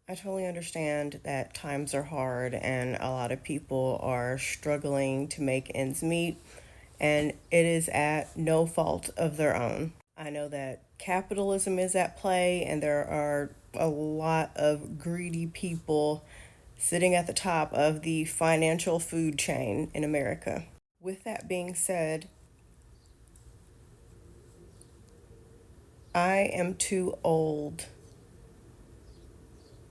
I totally understand that times are hard and a lot of people are struggling to make ends meet, and it is at no fault of their own. I know that capitalism is at play, and there are a lot of greedy people sitting at the top of the financial food chain in America. With that being said, I am too old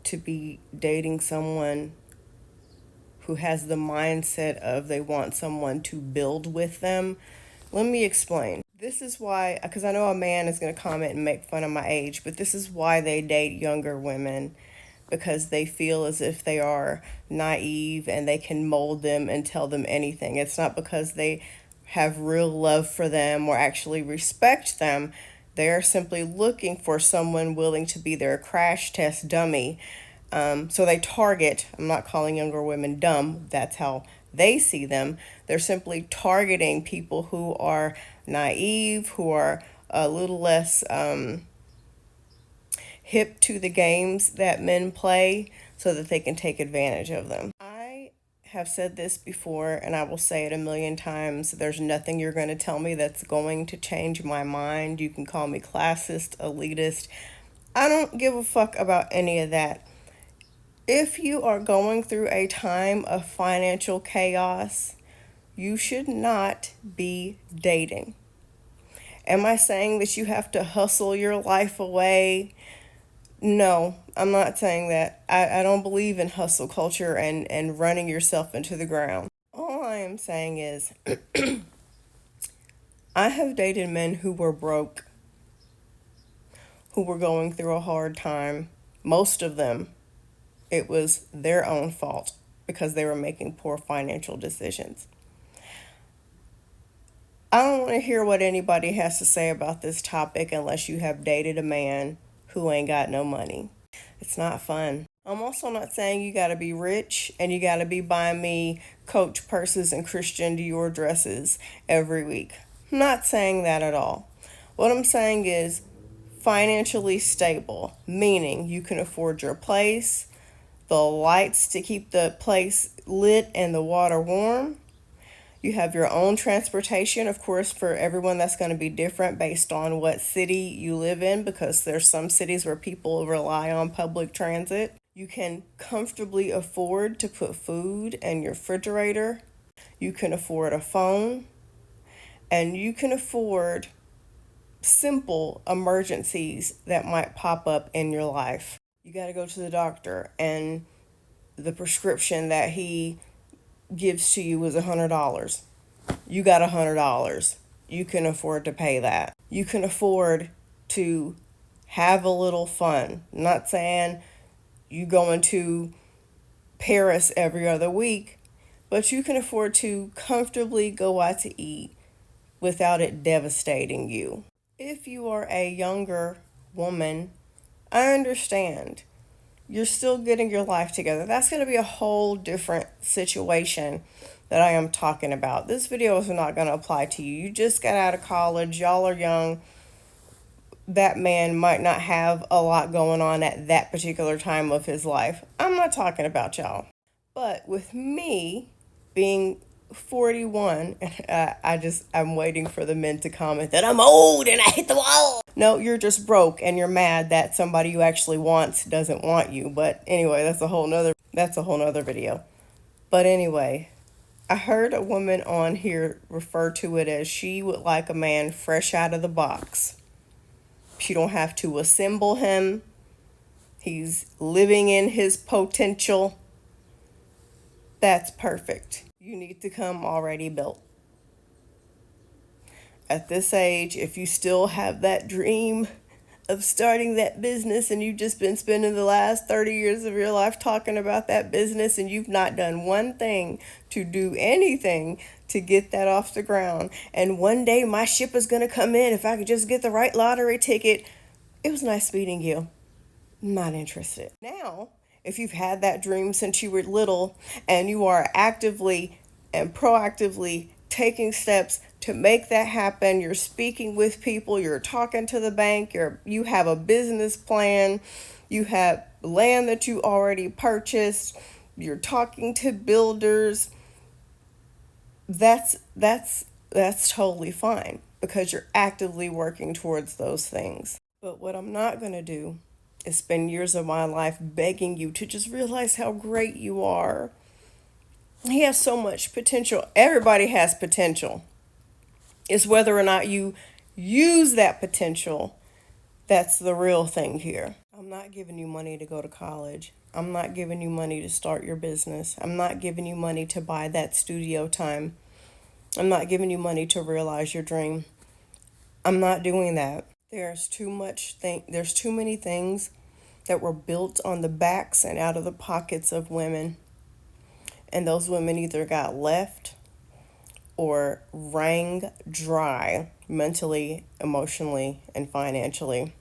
to be dating someone who has the mindset of they want someone to build with them. Let me explain. This is why, because I know a man is going to comment and make fun of my age, but this is why they date younger women, because they feel as if they are naive and they can mold them and tell them anything. It's not because they have real love for them or actually respect them. They are simply looking for someone willing to be their crash test dummy. So they target, I'm not calling younger women dumb, that's how they see them. They're simply targeting people who are naive, who are a little less hip to the games that men play so that they can take advantage of them. I have said this before and I will say it a million times. There's nothing you're going to tell me that's going to change my mind. You can call me classist, elitist. I don't give a fuck about any of that. If you are going through a time of financial chaos, you should not be dating. Am I saying that you have to hustle your life away? No, I'm not saying that. I don't believe in hustle culture and running yourself into the ground. All I am saying is I have dated men who were broke, who were going through a hard time. Most of them, it was their own fault because they were making poor financial decisions. I don't want to hear what anybody has to say about this topic unless you have dated a man who ain't got no money. It's not fun. I'm also not saying you got to be rich and you got to be buying me Coach purses and Christian Dior dresses every week. I'm not saying that at all. What I'm saying is financially stable, meaning you can afford your place, the lights to keep the place lit and the water warm. You have your own transportation. Of course, for everyone, that's going to be different based on what city you live in, because there's some cities where people rely on public transit. You can comfortably afford to put food in your refrigerator. You can afford a phone. And you can afford simple emergencies that might pop up in your life. You got to go to the doctor, and the prescription that he gives to you is $100. You got $100. You can afford to pay that. You can afford to have a little fun. I'm not saying you going to Paris every other week, but you can afford to comfortably go out to eat without it devastating you. If you are a younger woman, I understand. You're still getting your life together. That's going to be a whole different situation that I am talking about. This video is not going to apply to you. You just got out of college. Y'all are young. That man might not have a lot going on at that particular time of his life. I'm not talking about y'all. But with me being 41, I'm waiting for the men to comment that I'm old and I hit the wall. No, you're just broke and you're mad that somebody you actually wants doesn't want you. But anyway, that's a whole nother video. But anyway, I heard a woman on here refer to it as she would like a man fresh out of the box. She don't have to assemble him. He's living in his potential. That's perfect. You need to come already built. At this age, if you still have that dream of starting that business and you've just been spending the last 30 years of your life talking about that business and you've not done one thing to do anything to get that off the ground, and one day my ship is going to come in if I could just get the right lottery ticket, it was nice meeting you. Not interested. Now, if you've had that dream since you were little and you are actively and proactively taking steps to make that happen, you're speaking with people, you're talking to the bank, you have a business plan, you have land that you already purchased, you're talking to builders, that's totally fine because you're actively working towards those things. But what I'm not going to do is spend years of my life begging you to just realize how great you are. He has so much potential. Everybody has potential. It's whether or not you use that potential that's the real thing here. I'm not giving you money to go to college. I'm not giving you money to start your business. I'm not giving you money to buy that studio time. I'm not giving you money to realize your dream. I'm not doing that. There's too many things that were built on the backs and out of the pockets of women. And those women either got left or wrung dry mentally, emotionally, and financially.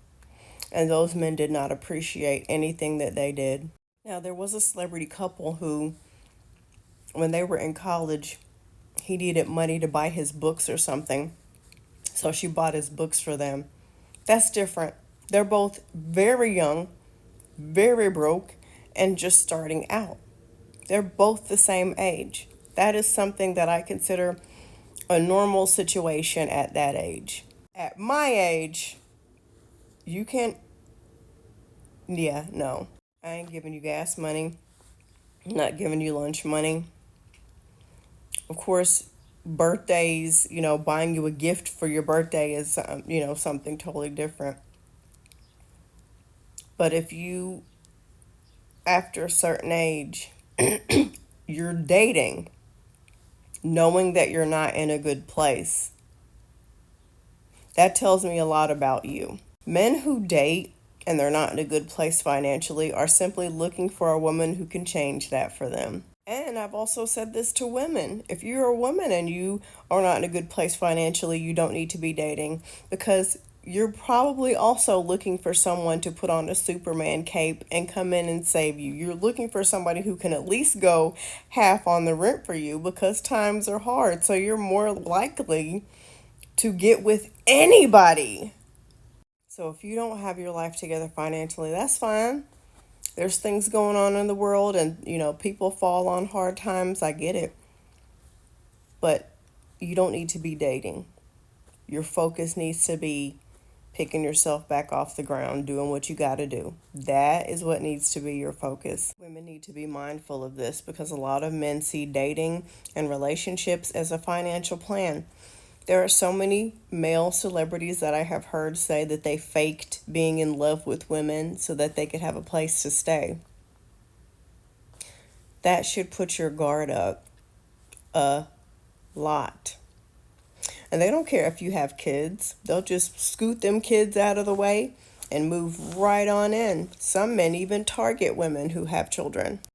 And those men did not appreciate anything that they did. Now, there was a celebrity couple who, when they were in college, he needed money to buy his books or something. So she bought his books for them. That's different. They're both very young, very broke, and just starting out. They're both the same age. That is something that I consider a normal situation at that age. At my age, you can't, yeah, no. I ain't giving you gas money. I'm not giving you lunch money. Of course, birthdays, buying you a gift for your birthday is, something totally different. But if you, after a certain age, you're dating, knowing that you're not in a good place, that tells me a lot about you. Men who date and they're not in a good place financially are simply looking for a woman who can change that for them. And I've also said this to women. If you're a woman and you are not in a good place financially, you don't need to be dating because you're probably also looking for someone to put on a Superman cape and come in and save you. You're looking for somebody who can at least go half on the rent for you because times are hard. So you're more likely to get with anybody. So if you don't have your life together financially, that's fine. There's things going on in the world and, people fall on hard times. I get it. But you don't need to be dating. Your focus needs to be picking yourself back off the ground, doing what you got to do. That is what needs to be your focus. Women need to be mindful of this because a lot of men see dating and relationships as a financial plan. There are so many male celebrities that I have heard say that they faked being in love with women so that they could have a place to stay. That should put your guard up a lot. And they don't care if you have kids. They'll just scoot them kids out of the way and move right on in. Some men even target women who have children.